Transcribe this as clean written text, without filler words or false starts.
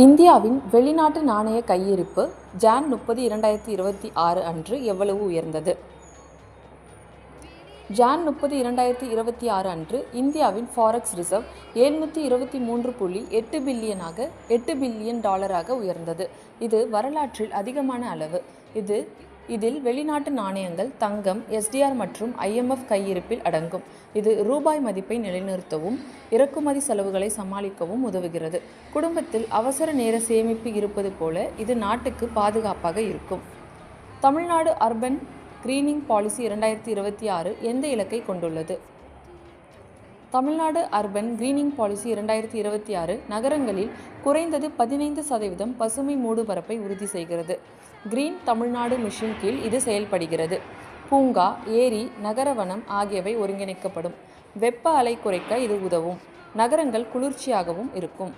இந்தியாவின் வெளிநாட்டு நாணய கையிருப்பு ஜான் 30, 2026 அன்று எவ்வளவு உயர்ந்தது? ஜான் 30, 2026 அன்று இந்தியாவின் ஃபாரெக்ஸ் ரிசர்வ் 723.8 பில்லியனாக $8 பில்லியன் உயர்ந்தது. இது வரலாற்றில் அதிகமான அளவு. இதில் வெளிநாட்டு நாணயங்கள், தங்கம், SDR மற்றும் IMF கையிருப்பில் அடங்கும். இது ரூபாய் மதிப்பை நிலைநிறுத்தவும் இறக்குமதி செலவுகளை சமாளிக்கவும் உதவுகிறது. குடும்பத்தில் அவசர நேர சேமிப்பு இருப்பது போல இது நாட்டுக்கு பாதுகாப்பாக இருக்கும். தமிழ்நாடு அர்பன் கிரீனிங் பாலிசி 2026 எந்த இலக்கை கொண்டுள்ளது? தமிழ்நாடு அர்பன் கிரீனிங் பாலிசி 2026 நகரங்களில் குறைந்தது 15% பசுமை மூடுபரப்பை உறுதி செய்கிறது. கிரீன் தமிழ்நாடு மிஷன் கீழ் இது செயல்படுகிறது. பூங்கா, ஏரி, நகரவனம் ஆகியவை ஒருங்கிணைக்கப்படும். வெப்ப அலை குறைக்க இது உதவும். நகரங்கள் குளிர்ச்சியாகவும் இருக்கும்.